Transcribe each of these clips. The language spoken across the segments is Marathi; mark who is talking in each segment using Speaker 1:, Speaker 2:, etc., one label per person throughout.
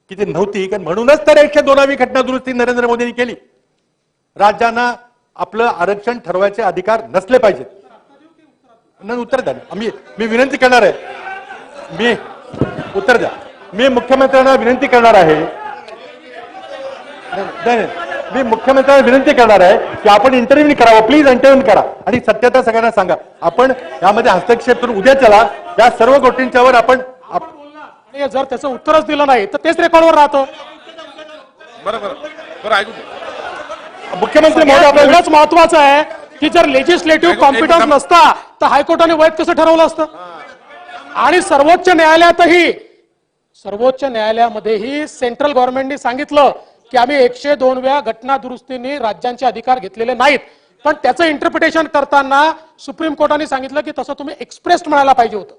Speaker 1: की ते नव्हती, कारण म्हणूनच तर 102वी घटना दुरुस्ती नरेंद्र मोदींनी केली. राज्यांना आपलं आरक्षण ठरवायचे अधिकार नसले पाहिजेत. नाही, उत्तर द्या. मी विनंती करणार आहे, मी उत्तर द्या. मी मुख्यमंत्र्यांना विनंती करणार आहे, मी मुख्यमंत्र्यांना विनंती करणार आहे की आपण इंटरव्ह्यू करावं, प्लीज इंटरव्ह्यू करा आणि सत्यता सगळ्यांना सांगा. आपण यामध्ये हस्तक्षेप करून उद्या चला या सर्व गोष्टींच्यावर आपण
Speaker 2: जर त्याचं उत्तरच दिलं नाही तर तेच रेकॉर्डवर राहतं.
Speaker 3: बरं ऐकू
Speaker 1: मुख्यमंत्री महोदय आपल्याला
Speaker 2: एवढंच महत्वाचं आहे की जर लेजिस्लेटिव्ह कॉम्पिटन्स नसता तर हायकोर्टाने वैध कसं ठरवलं असतं. आणि सर्वोच्च न्यायालयामध्येही सेंट्रल गव्हर्नमेंटने सांगितलं की आम्ही 102व्या घटना दुरुस्तीने राज्यांचे अधिकार घेतलेले नाहीत, पण त्याचं इंटरप्रिटेशन करताना सुप्रीम कोर्टाने सांगितलं की तसं तुम्ही एक्सप्रेस्ड म्हणायला पाहिजे होतं.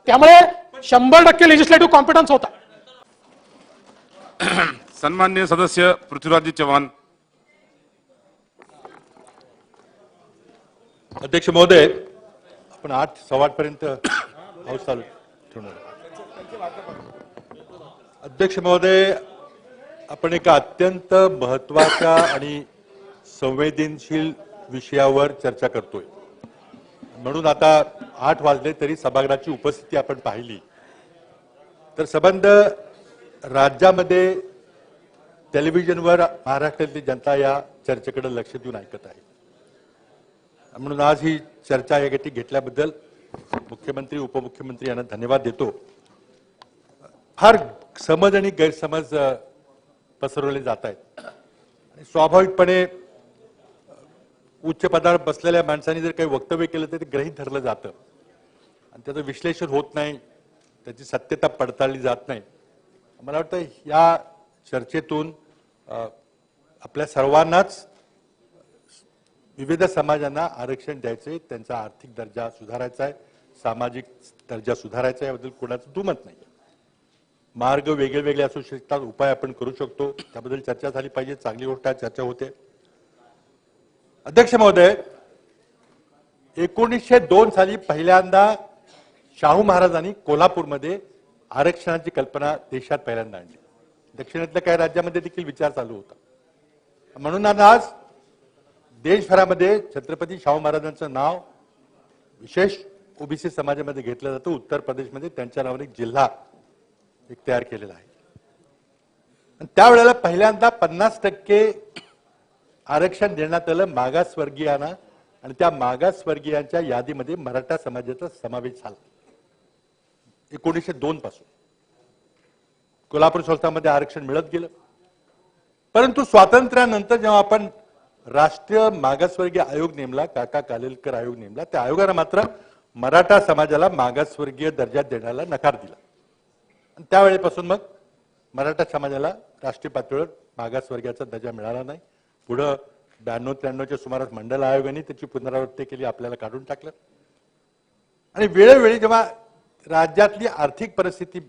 Speaker 2: त्यामुळे 100% लेजिस्लेटिव्ह कॉम्पिटन्स होता.
Speaker 3: सन्माननीय सदस्य पृथ्वीराज चव्हाण.
Speaker 1: अध्यक्ष महोदय, आपण 8:15 पर्यंत हाऊस चालू ठेवणार. अध्यक्ष महोदय, आपण एका अत्यंत महत्वाच्या आणि संवेदनशील विषयावर चर्चा करतोय. म्हणून आता 8 वाजले तरी सभागृहाची उपस्थिती आपण पाहिली तर संबंध राज्यामध्ये टेलिव्हिजनवर महाराष्ट्रातली जनता या चर्चेकडे लक्ष देऊन ऐकत आहे. म्हणून आज ही चर्चा या गती घेतल्याबद्दल मुख्यमंत्री उपमुख्यमंत्री यांना धन्यवाद देतो. फार समज आणि गैरसमज पसरवले जात आहेत आणि स्वाभाविकपणे उच्च पदावर बसलेल्या माणसांनी जर काही वक्तव्य केलं तर ते गृहीत धरलं जातं आणि त्याचं विश्लेषण होत नाही, त्याची सत्यता पडताळली जात नाही. मला वाटतं या चर्चेतून आपल्या सर्वांनाच विविध समाजांना आरक्षण द्यायचे, त्यांचा आर्थिक दर्जा सुधारायचा आहे, सामाजिक दर्जा सुधारायचा आहे, याबद्दल कोणाचं दुमत नाही. मार्ग वेगळे वेगळे असू शकतात, उपाय आपण करू शकतो, त्याबद्दल चर्चा झाली पाहिजे. चांगली गोष्ट आहे, चर्चा होते. अध्यक्ष महोदय, 1902 साली पहिल्यांदा शाहू महाराजांनी कोल्हापूरमध्ये आरक्षणाची कल्पना देशात पहिल्यांदा आणली. दक्षिणेतल्या काही राज्यामध्ये देखील विचार चालू होता. म्हणून आज देशभरामध्ये छत्रपती शाहू महाराजांचं नाव विशेष ओबीसी समाजामध्ये घेतलं जातं. उत्तर प्रदेशमध्ये त्यांच्या नावाने एक जिल्हा तयार केलेला आहे. आणि त्यावेळेला पहिल्यांदा 50% आरक्षण देण्यात आलं मागासवर्गीयांना आणि त्या मागासवर्गीयांच्या यादीमध्ये मराठा समाजाचा समावेश झाला. 1902 पासून कोल्हापूर संस्थांमध्ये आरक्षण मिळत गेलं. परंतु स्वातंत्र्यानंतर जेव्हा आपण राष्ट्रीय मागासवर्गीय आयोग नेमला, काका कालेलकर आयोग नेमला, त्या आयोगाने मात्र मराठा समाजाला मागासवर्गीय दर्जा देण्याला नकार दिला. आणि त्यावेळेपासून मग मराठा समाजाला राष्ट्रीय पातळीवर मागासवर्गीयाचा दर्जा मिळाला नाही. पुढं 92-93च्या सुमारास मंडल आयोगाने त्याची पुनरावृत्ती केली, आपल्याला काढून टाकलं. आणि वेळोवेळी जेव्हा राज्यातली आर्थिक परिस्थिती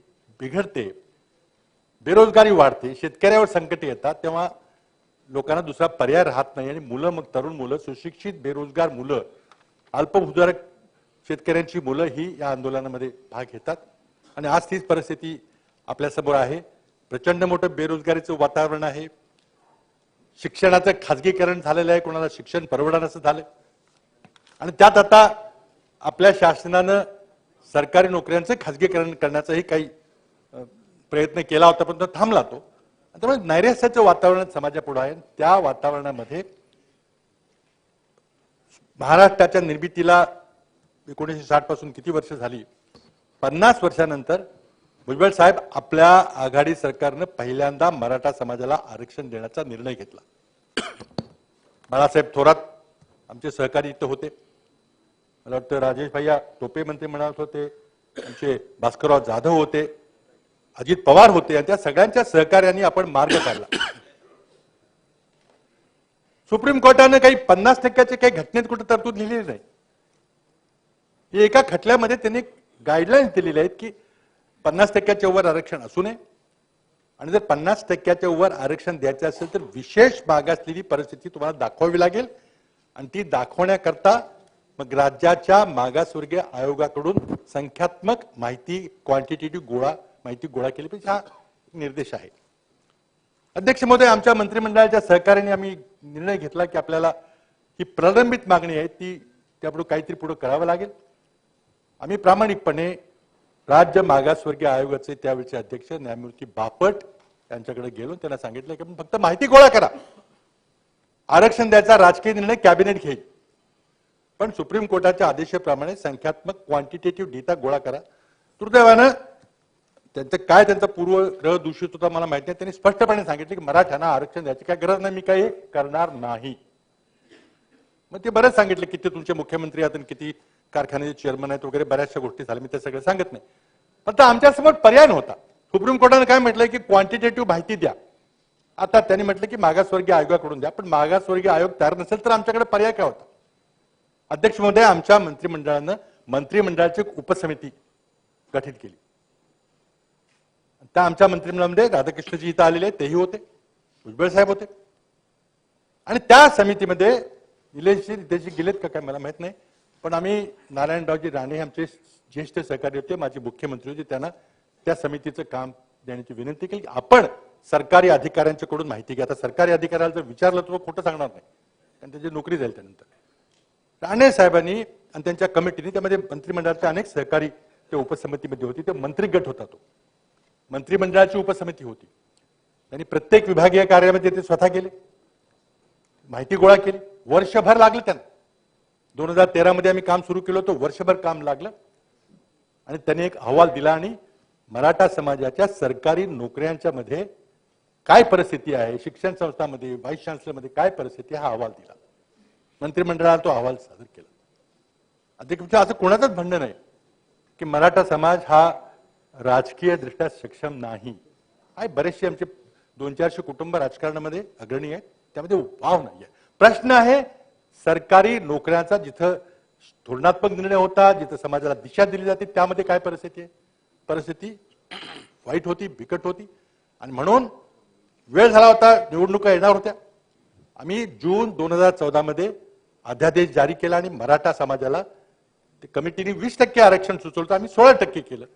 Speaker 1: बिघडते, बेरोजगारी वाढते, शेतकऱ्यावर संकट येतात, तेव्हा लोकांना दुसरा पर्याय राहत नाही आणि मुलं, मग तरुण मुलं, सुशिक्षित बेरोजगार मुलं, अल्पभूधारक शेतकऱ्यांची मुलं ही या आंदोलनामध्ये भाग घेतात. आणि आज तीच परिस्थिती आपल्यासमोर आहे. प्रचंड मोठं बेरोजगारीचं वातावरण आहे. शिक्षणाचं खाजगीकरण झालेलं आहे, कोणाला शिक्षण परवडणारं झालं. आणि त्यात आता आपल्या शासनानं सरकारी नोकऱ्यांचं खाजगीकरण करण्याचाही काही प्रयत्न केला होता, पण तो थांबला. तो त्यामुळे नैराश्याचं वातावरण समाजापुढे आहे. त्या वातावरणामध्ये महाराष्ट्राच्या निर्मितीला 1960 पासून किती वर्ष झाली, 50 वर्षानंतर भुजबळ साहेब आपल्या आघाडी सरकारनं पहिल्यांदा मराठा समाजाला आरक्षण देण्याचा निर्णय घेतला. बाळासाहेब थोरात आमचे सहकारी इथं होते. मला वाटतं राजेश भैया टोपे मंत्री म्हणत होते, आमचे भास्करराव जाधव होते, अजित पवार होते, आणि त्या सगळ्यांच्या सहकार्याने आपण मार्ग काढला. सुप्रीम कोर्टाने काही 50% काही घटनेत कुठे तरतूद लिहिलेली नाही. एका खटल्यामध्ये त्यांनी गाईडलाईन्स दिलेल्या आहेत की 50%च्या वर आरक्षण असू नये, आणि जर 50%च्या वर आरक्षण द्यायचं असेल तर विशेष मागासलेली परिस्थिती तुम्हाला दाखवावी लागेल. आणि ती दाखवण्याकरता मग राज्याच्या मागासवर्गीय आयोगाकडून संख्यात्मक माहिती, क्वांटिटेटिव्ह माहिती गोळा केली पाहिजे. हा निर्देश आहे. अध्यक्ष महोदय, आमच्या मंत्रिमंडळाच्या सहकार्याने आम्ही निर्णय घेतला की आपल्याला ही प्रलंबित मागणी आहे ती त्यापुढे काहीतरी पुढे करावं लागेल. आम्ही प्रामाणिकपणे राज्य मागासवर्गीय आयोगाचे त्यावेळचे अध्यक्ष न्यायमूर्ती बापट यांच्याकडे गेलो. त्यांना सांगितलं की फक्त माहिती गोळा करा, आरक्षण द्यायचा राजकीय निर्णय कॅबिनेट घेईल, पण सुप्रीम कोर्टाच्या आदेशाप्रमाणे संख्यात्मक क्वांटिटेटिव्ह डेटा गोळा करा. दुर्दैवानं त्यांचा पूर्वग्रह दूषित होता मला माहिती नाही. त्यांनी स्पष्टपणे सांगितले की मराठ्यांना आरक्षण द्यायची काय गरज नाही, मी काही करणार नाही. मग ते बरंच सांगितलं किती तुमचे मुख्यमंत्री आहेत आणि किती कारखान्याचे चेअरमन आहेत वगैरे बऱ्याचशा गोष्टी झाल्या. मी ते सगळं सांगत नाही. पण आमच्यासमोर पर्याय नव्हता. सुप्रीम कोर्टाने काय म्हटलंय की क्वांटिटेटिव्ह माहिती द्या. आता त्यांनी म्हटलं की मागासवर्गीय आयोगाकडून द्या, पण मागासवर्गीय आयोग तयार नसेल तर आमच्याकडे पर्याय काय होता. अध्यक्ष महोदय, आमच्या मंत्रिमंडळानं मंत्रिमंडळाची एक उपसमिती गठीत केली. त्या आमच्या मंत्रिमंडळामध्ये राधाकृष्णजी इथं आलेले तेही होते, भुजबळ साहेब होते, आणि त्या समितीमध्ये निलेशजी रितेशजी गेलेत का काय मला माहित नाही, पण आम्ही नारायणरावजी राणे आमचे ज्येष्ठ सहकारी होते, माझे मुख्यमंत्री होते, त्यांना त्या समितीचं काम देण्याची विनंती केली. आपण सरकारी अधिकाऱ्यांच्याकडून माहिती घ्या. आता सरकारी अधिकाऱ्याला जर विचारलं तर खोटं सांगणार नाही, कारण त्याची नोकरी जाईल त्यानंतर. राणे साहेबांनी आणि त्यांच्या कमिटीने, त्यामध्ये मंत्रिमंडळाचे अनेक सहकारी त्या उपसमितीमध्ये होती, ते मंत्री गट होता, तो मंत्रिमंडळाची उपसमिती होती. त्यांनी प्रत्येक विभागीय कार्यालयामध्ये ते स्वतः गेले, माहिती गोळा केली. वर्षभर लागलं त्यांना. 2013 मध्ये आम्ही काम सुरू केलं होतं, वर्षभर काम लागलं आणि त्यांनी एक अहवाल दिला आणि मराठा समाजाच्या सरकारी नोकऱ्यांच्या मध्ये काय परिस्थिती आहे, शिक्षण संस्थांमध्ये, व्हाईस चान्सलरमध्ये काय परिस्थिती, हा अहवाल दिला. मंत्रिमंडळाला तो अहवाल सादर केला. अध्यक्ष, असं कोणाचंच म्हणणं नाही की मराठा समाज हा राजकीय दृष्ट्या सक्षम नाही. बरेचसे आमचे 200-400 कुटुंब राजकारणामध्ये अग्रणी आहेत, त्यामध्ये वाव नाहीये. प्रश्न आहे सरकारी नोकऱ्यांचा, जिथं धोरणात्मक निर्णय होता, जिथं समाजाला दिशा दिली जाते, त्यामध्ये काय परिस्थिती आहे. परिस्थिती वाईट होती, बिकट होती, आणि म्हणून वेळ झाला होता, निवडणुका येणार होत्या. आम्ही जून 2014 मध्ये अध्यादेश जारी केला आणि मराठा समाजाला कमिटीने 20% आरक्षण सुचवलं, आम्ही 16% केलं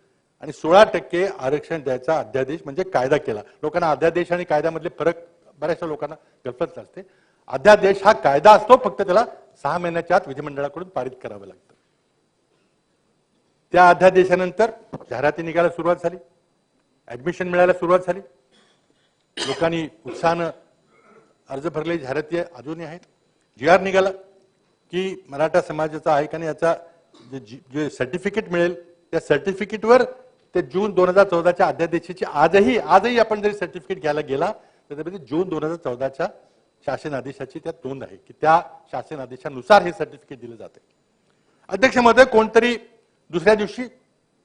Speaker 1: आणि 16% आरक्षण द्यायचा अध्यादेश म्हणजे कायदा केला. लोकांना अध्यादेश आणि कायद्यामधले फरक बऱ्याचशा लोकांना कल्पत असते. अध्यादेश हा कायदा असतो, फक्त त्याला 6 महिन्याच्या आत विधिमंडळाकडून पारित करावं लागतं. त्या अध्यादेशानंतर जाहिराती निघायला सुरुवात झाली, ऍडमिशन मिळायला सुरुवात झाली, लोकांनी उत्साहानं अर्ज भरले, जाहिराती अजूनही आहेत. GR निघाला की मराठा समाजाचा आहे का नाही याचा जे सर्टिफिकेट मिळेल, त्या सर्टिफिकेटवर ते जून 2014च्या अध्यादेशाची आजही आपण जरी सर्टिफिकेट घ्यायला गेला तर त्यामध्ये जून 2014च्या शासन आदेशाची त्यात नोंद आहे की त्या शासन आदेशानुसार हे सर्टिफिकेट दिलं जाते. अध्यक्ष महोदय, कोणतरी दुसऱ्या दिवशी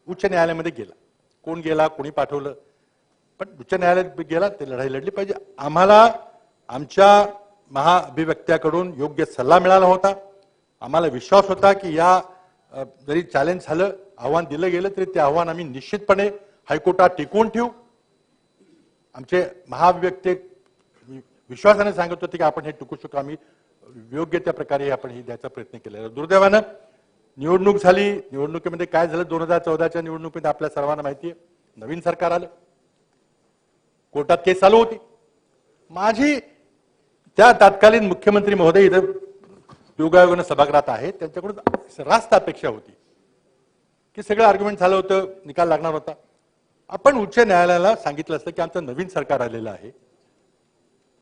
Speaker 1: उच्च न्यायालयामध्ये गेला, कोण गेला, कोणी पाठवलं, पण उच्च न्यायालयात गेला, ते लढाई लढली पाहिजे. आम्हाला आमच्या महाअभिव्यक्त्याकडून योग्य सल्ला मिळाला होता. आम्हाला विश्वास होता की या जरी चॅलेंज झालं, आव्हान दिलं गेलं तरी ते आव्हान आम्ही निश्चितपणे हायकोर्टात टिकवून ठेवू. आमचे महाअभिव्यक्ते विश्वासाने सांगत होते की आपण हे टिकू शकू. आम्ही योग्य त्या प्रकारे आपण हे द्यायचा प्रयत्न केला. दुर्दैवानं निवडणूक झाली. निवडणुकीमध्ये काय झालं, 2014च्या निवडणुकीमध्ये आपल्या सर्वांना माहिती आहे, नवीन सरकार आलं, कोर्टात केस चालू होती. माझी त्या तत्कालीन मुख्यमंत्री महोदय इथं योगायोगानं सभागृहात आहेत, त्यांच्याकडून रास्त अपेक्षा होती की सगळं आर्ग्युमेंट झालं होतं, निकाल लागणार होता. आपण उच्च न्यायालयाला सांगितलं असतं की आमचं नवीन सरकार आलेलं आहे,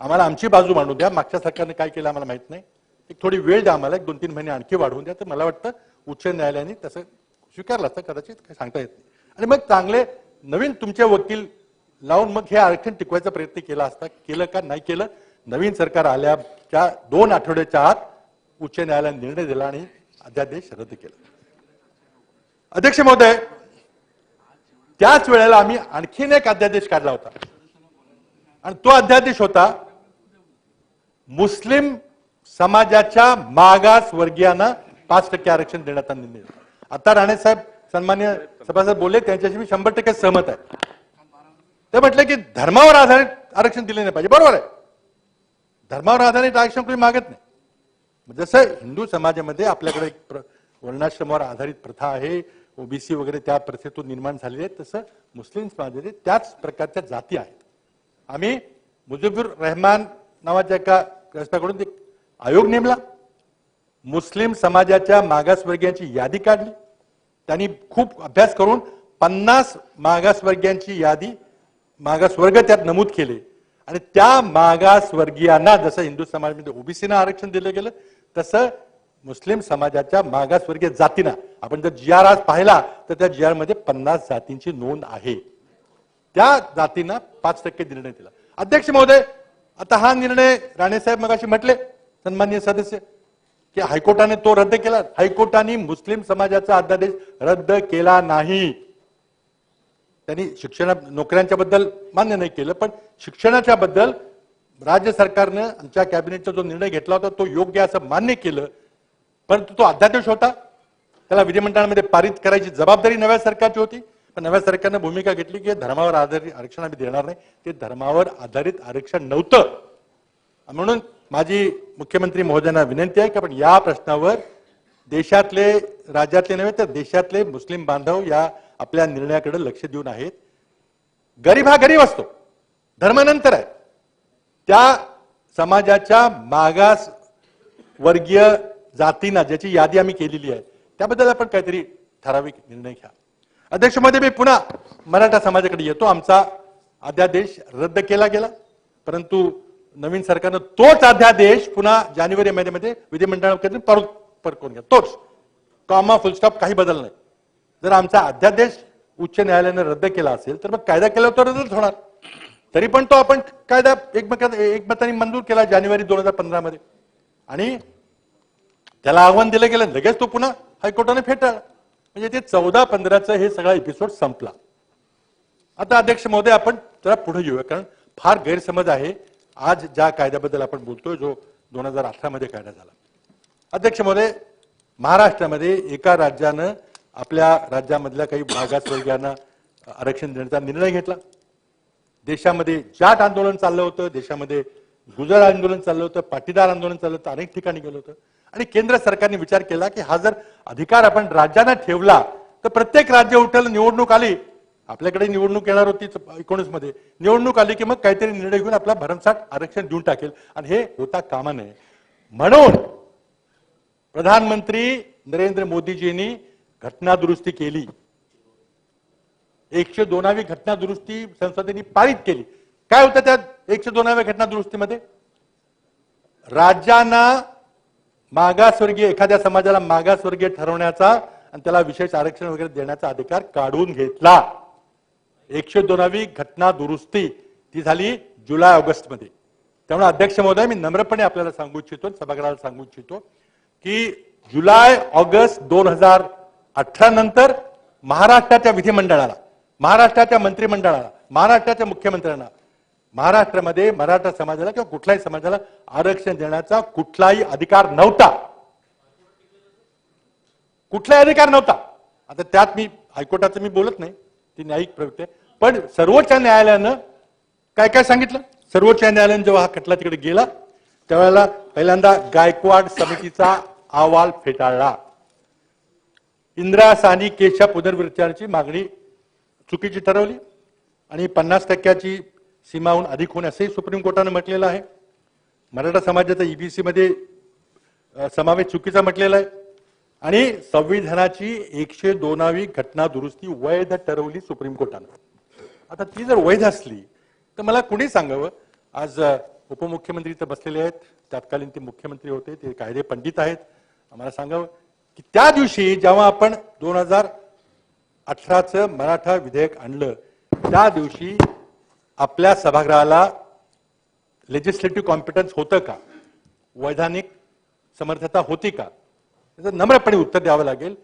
Speaker 1: आम्हाला आमची बाजू मांडू द्या. मागच्या सरकारने काय केलं आम्हाला माहित नाही, एक थोडी वेळ द्या आम्हाला, 1-2-3 महिने आणखी वाढवून द्या. तर मला वाटतं उच्च न्यायालयाने तसं स्वीकारलं असतं, कदाचित काही सांगता येत नाही. आणि मग चांगले नवीन तुमचे वकील लावून मग हे आरक्षण टिकवायचा प्रयत्न केला असता. केलं का नाही केलं. नवीन सरकार आल्याच्या 2 आठवड्याच्या आत उच्च न्यायालयाने निर्णय दिला आणि अध्यादेश रद्द केला. अध्यक्ष महोदय, त्याच वेळेला आम्ही आणखीन एक अध्यादेश काढला होता आणि तो अध्यादेश होता मुस्लिम समाजाच्या मागास वर्गीयांना 5% आरक्षण देण्याचा निर्णय. आता राणे साहेब सन्मान्य सभासद बोलले, त्यांच्याशी मी 100% सहमत आहे. ते म्हटले की धर्मावर आधारित आरक्षण दिले नाही पाहिजे. बरोबर आहे, धर्मावर आधारित आरक्षण कोणी मागत नाही. जसं हिंदू समाजामध्ये आपल्याकडे एक वर्णाश्रमावर आधारित प्रथा आहे, ओबीसी वगैरे त्या परिस्थितीतून निर्माण झालेले आहेत, तसं मुस्लिम समाजामध्ये त्याच प्रकारच्या जाती आहेत. आम्ही मुजीबुर रहमान नावाच्या एका ग्रस्ताकडून एक आयोग नेमला, मुस्लिम समाजाच्या मागासवर्गीयांची यादी काढली. त्यांनी खूप अभ्यास करून 50 मागासवर्गीयांची यादी, मागासवर्ग त्यात नमूद केले आणि त्या मागासवर्गीयांना जसं हिंदू समाजामध्ये ओबीसीना आरक्षण दिलं गेलं तसं मुस्लिम समाजाच्या मागासवर्गीय जातींना आपण जर GR आज पाहिला तर त्या GR मध्ये 50 जातींची नोंद आहे. त्या जातींना 5% निर्णय दिला. अध्यक्ष महोदय, आता हा निर्णय राणेसाहेब मगाशी म्हटले सन्माननीय सदस्य की हायकोर्टाने तो रद्द केला. हायकोर्टाने मुस्लिम समाजाचा अध्यादेश रद्द केला नाही. त्यांनी नोकऱ्यांच्या बद्दल मान्य नाही केलं, पण शिक्षणाच्या बद्दल राज्य सरकारनं आमच्या कॅबिनेटचा जो निर्णय घेतला होता तो योग्य असं मान्य केलं. परंतु तो अध्यादेश होता, त्याला विधिमंडळामध्ये पारित करायची जबाबदारी नव्या सरकारची होती. पण नव्या सरकारनं भूमिका घेतली की धर्मावर आधारित आरक्षण आम्ही देणार नाही. ते धर्मावर आधारित आरक्षण नव्हतं. म्हणून माझी मुख्यमंत्री महोदयांना विनंती आहे की आपण या प्रश्नावर देशातले, राज्यातले नव्हे तर देशातले मुस्लिम बांधव या आपल्या निर्णयाकडे लक्ष देऊन आहेत. गरीब हा गरीब असतो, धर्मानंतर आहे. त्या समाजाच्या मागास वर्गीय जातींना ज्याची यादी आम्ही केलेली आहे त्याबद्दल आपण काहीतरी ठराविक निर्णय घ्या. अध्यक्ष महोदय, मी पुन्हा मराठा समाजाकडे येतो. आमचा अध्यादेश रद्द केला गेला, परंतु नवीन सरकारनं तोच अध्यादेश पुन्हा जानेवारी महिन्यामध्ये विधिमंडळाकडे परत करून घ्या. तोच कॉमा फुल स्टॉप, काही बदल नाही. जर आमचा अध्यादेश उच्च न्यायालयाने रद्द केला असेल तर मग कायदा केला तर रद्दच होणार. तरी पण तो आपण कायदा एकमताने मंजूर केला जानेवारी 2015 आणि त्याला आव्हान दिलं गेलं, लगेच तो पुन्हा हायकोर्टाने फेटाळला. म्हणजे ते 14-15चं हे सगळा एपिसोड संपला. आता अध्यक्ष महोदय, आपण जरा पुढे येऊया, कारण फार गैरसमज आहे आज ज्या कायद्याबद्दल आपण बोलतोय जो 2018 मध्ये कायदा झाला. अध्यक्ष महोदय, महाराष्ट्रामध्ये एका राज्यानं आपल्या राज्यामधल्या काही मागासवर्गीयांना आरक्षण देण्याचा निर्णय घेतला. देशामध्ये जाट आंदोलन चाललं होतं, देशामध्ये गुजर आंदोलन चाललं होतं, पाटीदार आंदोलन चाललं होतं, अनेक ठिकाणी गेलं होतं. आणि केंद्र सरकारने विचार केला की हा जर अधिकार आपण राज्यांना ठेवला तर प्रत्येक राज्य उठल, निवडणूक आली, आपल्याकडे निवडणूक येणार होती 19 मध्ये, निवडणूक आली की मग काहीतरी निर्णय घेऊन आपला भरमसाठ आरक्षण देऊन टाकेल आणि हे होता कामा नये. म्हणून प्रधानमंत्री नरेंद्र मोदीजींनी घटना दुरुस्ती केली. 102वी घटना दुरुस्ती संसदेने पारित केली. काय होतं त्या 102व्या घटना दुरुस्तीमध्ये? राज्यांना मागासवर्गीय, एखाद्या समाजाला मागासवर्गीय ठरवण्याचा आणि त्याला विशेष आरक्षण वगैरे देण्याचा अधिकार काढून घेतला. 102वी घटना दुरुस्ती ती झाली जुलै-ऑगस्ट मध्ये. त्यामुळे अध्यक्ष महोदय, मी नम्रपणे आपल्याला सांगू इच्छितो, सभागृहाला सांगू इच्छितो की जुलै-ऑगस्ट 2018 नंतर महाराष्ट्राच्या विधिमंडळाला, महाराष्ट्राच्या मंत्रिमंडळाला, महाराष्ट्राच्या मुख्यमंत्र्यांना महाराष्ट्रामध्ये मराठा समाजाला किंवा कुठल्याही समाजाला आरक्षण देण्याचा कुठलाही अधिकार नव्हता. कुठलाही अधिकार नव्हता. आता त्यात मी हायकोर्टाचं मी बोलत नाही, ती न्यायिक प्रवृत्ती आहे. पण सर्वोच्च न्यायालयानं काय काय सांगितलं? सर्वोच्च न्यायालयाने जेव्हा हा खटला तिकडे गेला त्यावेळेला पहिल्यांदा गायकवाड समितीचा अहवाल फेटाळला. इंदिरा साहनी केसच्या पुनर्विचाराची मागणी चुकीची ठरवली आणि 50% सीमाहून अधिक होणे असेही सुप्रीम कोर्टाने म्हटलेलं आहे. मराठा समाजाचा ईबीसी मध्ये समावेश चुकीचा म्हटलेला आहे आणि संविधानाची 102वी घटना दुरुस्ती वैध ठरवली सुप्रीम कोर्टाने. आता ती जर वैध असली तर मला कुणी सांगावं, आज उपमुख्यमंत्री तर बसलेले आहेत, तत्कालीन ते मुख्यमंत्री होते, ते कायदे पंडित आहेत, आम्हाला सांगावं की त्या दिवशी जेव्हा आपण 2018चं मराठा विधेयक आणलं त्या दिवशी आपल्या सभागृहाला लेजिस्लेटिव्ह कॉम्पिटन्स होतं का, वैधानिक समर्थता होती का? त्याचं नम्रपणे उत्तर द्यावं लागेल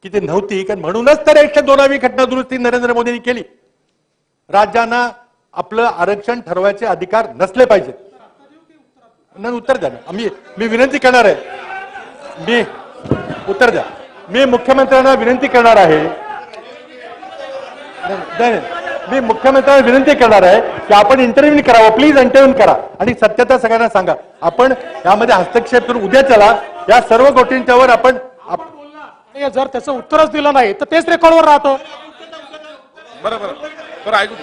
Speaker 1: की ते नव्हती. कारण म्हणूनच तर 102वी घटना दुरुस्ती नरेंद्र मोदींनी केली. राज्यांना आपलं आरक्षण ठरवायचे अधिकार नसले पाहिजेत. नाही, उत्तर द्या ना. मी विनंती करणार आहे, मी उत्तर द्या. मी मुख्यमंत्र्यांना विनंती करणार आहे, मी मुख्यमंत्र्यांना विनंती करणार आहे की आपण इंटरव्ह्यू करावं, प्लीज इंटरव्ह्यू करा आणि सत्यता सगळ्यांना सांगा. आपण यामध्ये हस्तक्षेप करून उद्या चला या सर्व गोष्टींच्यावर आपण
Speaker 2: हे जर त्याचं उत्तरच दिलं नाही तर तेच रेकॉर्डवर राहतं.
Speaker 3: बरं बरं बरं ऐकू दे.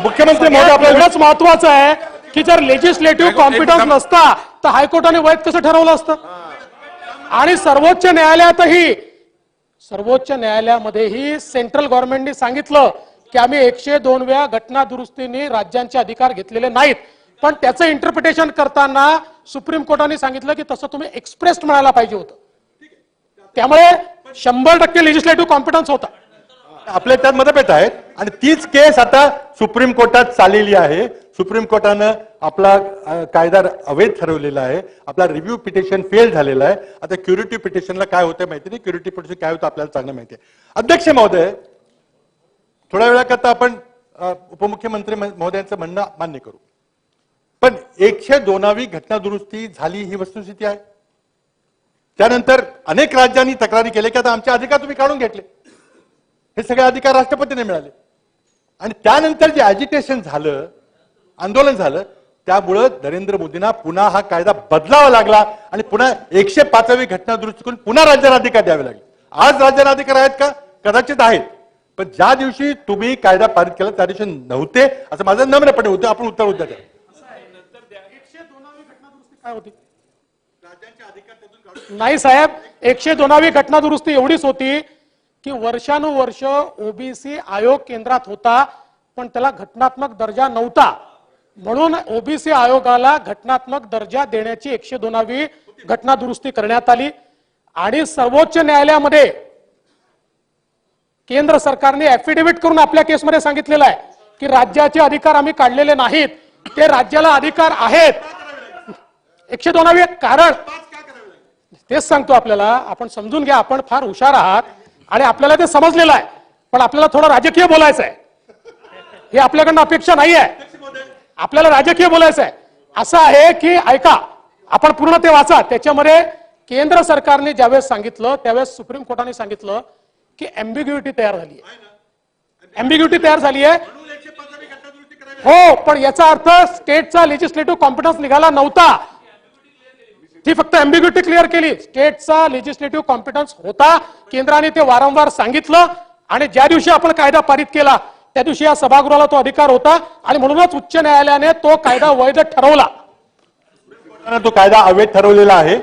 Speaker 1: मुख्यमंत्री महोदय आपल्याला
Speaker 2: एवढंच महत्वाचं आहे की जर लेजिस्लेटिव्ह कॉम्पिटन्स नसता तर हायकोर्टाने वैध कसं ठरवलं असतं. आणि सर्वोच्च न्यायालयामध्येही सेंट्रल गव्हर्नमेंटने सांगितलं की आम्ही 102 वेळा घटना दुरुस्तीने राज्यांचे अधिकार घेतलेले नाहीत, पण त्याचं इंटरप्रिटेशन करताना सुप्रीम कोर्टाने सांगितलं की तसं तुम्ही एक्सप्रेस्ड म्हणायला पाहिजे होतं. त्यामुळे 100% लेजिस्लेटिव्ह कॉम्पिटन्स होता.
Speaker 1: आपल्या त्यात मतभेद आहेत आणि तीच केस आता सुप्रीम कोर्टात चाललेली आहे. सुप्रीम कोर्टानं आपला कायदा अवैध ठरवलेला आहे. आपला रिव्ह्यू पिटिशन फेल झालेला आहे. आता क्युरेटिव्ह पिटिशनला काय होतं माहिती नाही. क्युरेटिव्ह पिटिशन काय होतं आपल्याला चांगलं माहिती आहे. अध्यक्ष महोदय, थोड्या वेळाकरता आपण उपमुख्यमंत्री महोदयांचं म्हणणं मान्य करू, पण 102वी घटना दुरुस्ती झाली ही वस्तुस्थिती आहे. त्यानंतर अनेक राज्यांनी तक्रारी केल्या की आता आमचे अधिकार तुम्ही काढून घेतले. हे सगळे अधिकार राष्ट्रपतीने मिळाले आणि त्यानंतर जे अजिटेशन झालं, आंदोलन झालं, त्यामुळं नरेंद्र मोदींना पुन्हा हा कायदा बदलावा लागला आणि पुन्हा 105वी घटना दुरुस्ती करून पुन्हा राज्यांना अधिकार द्यावे लागले. आज राज्यांना अधिकार आहेत का? कदाचित आहेत, पण ज्या दिवशी तुम्ही कायदा पारित केला त्या दिवशी नव्हते असं माझं नम्रपणे होतं. आपण उत्तर द्या.
Speaker 2: 102वी घटना दुरुस्ती काय होती? नाही साहेब, 102वी घटना दुरुस्ती एवढीच होती की वर्षानुवर्ष ओबीसी आयोग केंद्रात होता, पण त्याला घटनात्मक दर्जा नव्हता. म्हणून ओबीसी आयोगाला घटनात्मक दर्जा देण्याची 102वी घटना दुरुस्ती करण्यात आली. आणि सर्वोच्च न्यायालयामध्ये केंद्र सरकारने ऍफिडेव्हिट करून आपल्या केसमध्ये सांगितलेलं आहे की राज्याचे अधिकार आम्ही काढलेले नाहीत, ते राज्याला अधिकार आहेत. 102वी कारण तेच सांगतो आपल्याला. आपण समजून घ्या, आपण फार हुशार आहात आणि आपल्याला ते समजलेलं आहे, पण आपल्याला थोडं राजकीय बोलायचं आहे. हे आपल्याकडनं अपेक्षा नाही आहे. आपल्याला राजकीय बोलायचं आहे. असं आहे की ऐका, आपण पूर्ण ते वाचा. त्याच्यामध्ये केंद्र सरकारने ज्यावेळेस सांगितलं त्यावेळेस सुप्रीम कोर्टाने सांगितलं की एम्बिग्युइटी तयार झाली आहे. एम्बिग्युइटी तयार झाली आहे हो, पण याचा अर्थ स्टेटचा लेजिस्लेटिव्ह कॉम्पिटन्स निघाला नव्हता. ती फक्त एम्बिग्युइटी क्लिअर केली. स्टेटचा लेजिस्लेटिव्ह कॉम्पिटन्स होता. केंद्राने ते वारंवार सांगितलं आणि ज्या दिवशी आपण कायदा पारित केला त्या दिवशी या सभागृहाला तो अधिकार होता आणि म्हणूनच उच्च न्यायालयाने तो कायदा वैध ठरवला.
Speaker 1: तो कायदा अवैध ठरवलेला आहे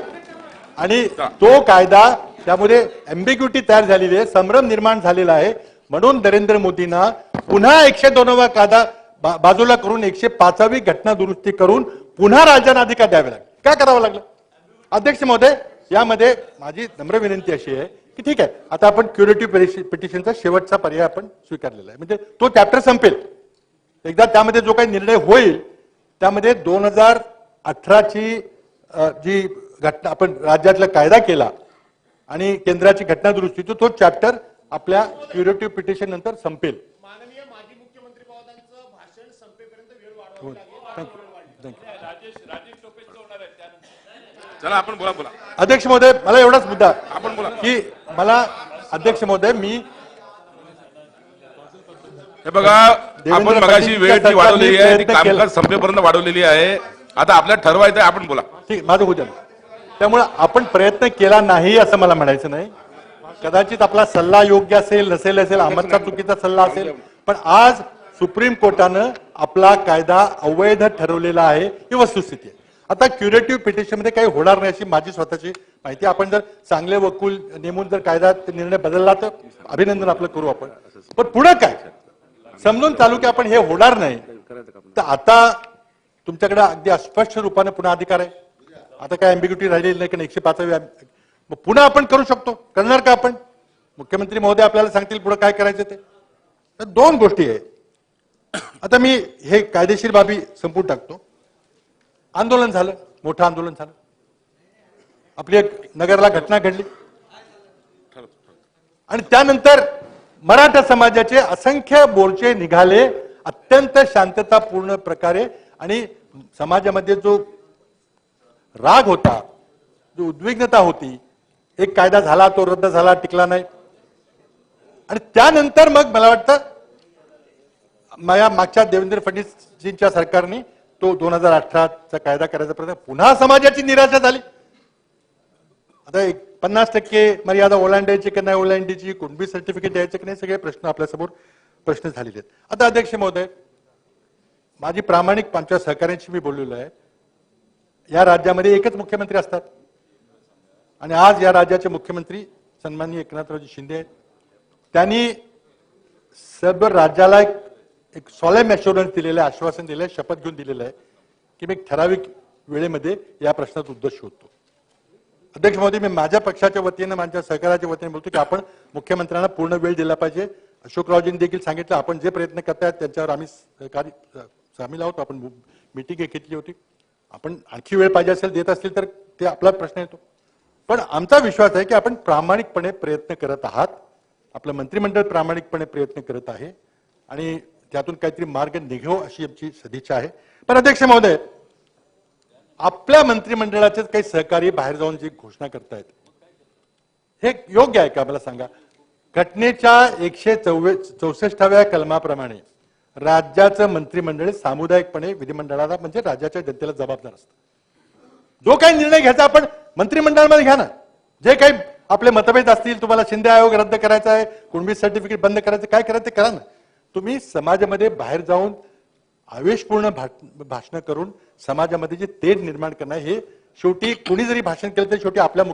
Speaker 1: आणि तो कायदा त्यामध्ये एम्बिग्युइटी तयार झालेली आहे, संभ्रम निर्माण झालेला आहे. म्हणून नरेंद्र मोदींना पुन्हा 102वा कायदा बाजूला करून 105वी घटना दुरुस्ती करून पुन्हा राज्यांना अधिकार द्यावे लागले. काय करावं लागलं? अध्यक्ष महोदय, यामध्ये माझी नम्र विनंती अशी आहे की ठीक आहे, आता आपण क्युरेटिव्ह पिटिशनचा शेवटचा पर्याय आपण स्वीकारलेला आहे. म्हणजे तो चॅप्टर संपेल. एकदा त्यामध्ये जो काही निर्णय होईल त्यामध्ये 2018ची जी घटना आपण राज्यातला कायदा केला आणि केंद्राची घटना दुरुस्ती, तो चॅप्टर आपल्या क्युरेटिव्ह पिटिशन नंतर संपेल.
Speaker 4: माननीय माजी मुख्यमंत्री महोदयांचं भाषण संपेपर्यंत वेळ वाढवावी लागेल.
Speaker 3: चला आपण बोला बोला.
Speaker 1: अध्यक्ष महोदय, मला एवढाच मुद्दा
Speaker 3: आपण बोला
Speaker 1: की मला अध्यक्ष महोदय, मी
Speaker 3: हे बघा, आपण मगाशी वेळ जी वाढवलेली आहे ती कामकाज संपेपर्यंत वाढवलेली आहे. आता आपल्याला ठरवायचं आहे. आपण बोला.
Speaker 1: ठीक, माझं होऊ द्या. त्यामुळे आपण प्रयत्न केला नाही असं मला म्हणायचं नाही. कदाचित आपला सल्ला योग्य असेल नसेल आमचा चुकीचा सल्ला असेल, पण आज सुप्रीम कोर्टानं आपला कायदा अवैध ठरवलेला आहे ही वस्तुस्थिती आहे. आता क्युरेटिव्ह पिटिशन मध्ये काही होणार नाही अशी माझी स्वतःची माहिती. आपण जर चांगले वकील नेमून जर कायदा निर्णय बदलला तर अभिनंदन आपलं करू आपण. पण पुढे काय समजून चालू की आपण हे होणार नाही, तर आता तुमच्याकडे अगदी अस्पष्ट रूपाने पुन्हा अधिकार आहे. आता काय एम्बिग्युटी राहिलेली नाही की 105वी पुन्हा आपण करू शकतो. करणार का आपण? मुख्यमंत्री महोदय आपल्याला सांगतील पुढे काय करायचं ते. तर दोन गोष्टी आहेत. आता मी हे कायदेशीर बाबी संपून टाकतो. आंदोलन झालं, मोठं आंदोलन झालं. आपली एक नगरला घटना घडली आणि त्यानंतर मराठा समाजाचे असंख्य मोर्चे निघाले अत्यंत शांततापूर्ण प्रकारे. आणि समाजामध्ये जो राग होता, जो उद्विग्नता होती, एक कायदा झाला, तो रद्द झाला, टिकला नाही. आणि त्यानंतर मग मला वाटतं माझ्या मागच्या देवेंद्र फडणवीसजींच्या सरकारने तो 2018चा कायदा करायचा प्रयत्न, पुन्हा समाजाची निराशा झाली. आता एक 50% मर्यादा ओलांडायची की नाही ओलांडायची, कुणबी सर्टिफिकेट द्यायचं की नाही, सगळे प्रश्न आपल्यासमोर प्रश्न झालेले आहेत. आता अध्यक्ष महोदय, माझी प्रामाणिक आमच्या सहकाऱ्यांशी मी बोललेलो आहे. या राज्यामध्ये एकच मुख्यमंत्री असतात आणि आज या राज्याचे मुख्यमंत्री सन्माननीय एकनाथरावजी शिंदे आहेत. त्यांनी सर्व राज्याला एक सॉलेम ॲश्युरन्स दिलेलं आहे, आश्वासन दिलं आहे, शपथ घेऊन दिलेलं आहे की मी एक ठराविक वेळेमध्ये या प्रश्नात उद्देश शोधतो. अध्यक्ष महोदय, मी माझ्या पक्षाच्या वतीनं माझ्या सहकाराच्या वतीने बोलतो की आपण मुख्यमंत्र्यांना पूर्ण वेळ दिला पाहिजे. अशोकरावजींनी देखील सांगितलं आपण जे प्रयत्न करतायत त्यांच्यावर आम्ही सहकारी सामील आहोत. आपण मीटिंग घेतली होती. आपण आणखी वेळ पाहिजे असेल देत असतील तर ते आपला प्रश्न येतो. पण आमचा विश्वास आहे की आपण प्रामाणिकपणे प्रयत्न करत आहात. आपलं मंत्रिमंडळ प्रामाणिकपणे प्रयत्न करत आहे आणि त्यातून काहीतरी मार्ग निघो अशी आमची सदिच्छा आहे. पण अध्यक्ष महोदय, आपल्या मंत्रिमंडळाचे काही सहकारी बाहेर जाऊन जी घोषणा करतायत हे योग्य आहे का मला सांगा. घटनेच्या 164व्या कलमाप्रमाणे राज्याचं मंत्रिमंडळ सामुदायिकपणे विधिमंडळाला म्हणजे राज्याच्या जनतेला जबाबदार असतं. जो काही निर्णय घ्यायचा आपण मंत्रिमंडळामध्ये घ्या ना. जे काही आपले मतभेद असतील, तुम्हाला शिंदे आयोग रद्द करायचा आहे, कुणबी सर्टिफिकेट बंद करायचं, काय करायचं ते करा ना. तुम्ही समाजामध्ये बाहेर जाऊन आवेशपूर्ण भाषण करून समाजामध्ये जे तेढ निर्माण करणं हे शेवटी कुणी जरी भाषण केलं तरी शेवटी आपल्या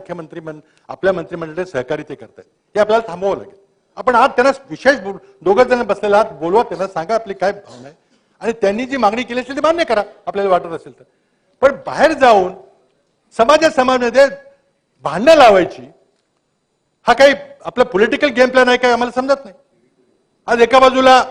Speaker 1: आपल्या मंत्रिमंडळाचे सहकारी ते करतात. हे आपल्याला थांबवावं लागेल. आपण आज त्यांना विशेष दोघं जण बसलेला आहात, बोलवा, त्यांना सांगा आपली काय भावना आहे आणि त्यांनी जी मागणी केली असेल ती मान्य करा आपल्याला वाटत असेल तर. पण बाहेर जाऊन समाजामध्ये भांडणं लावायची हा काही आपला पॉलिटिकल गेम प्लॅन आहे काय आम्हाला समजत नाही. आज एका बाजूला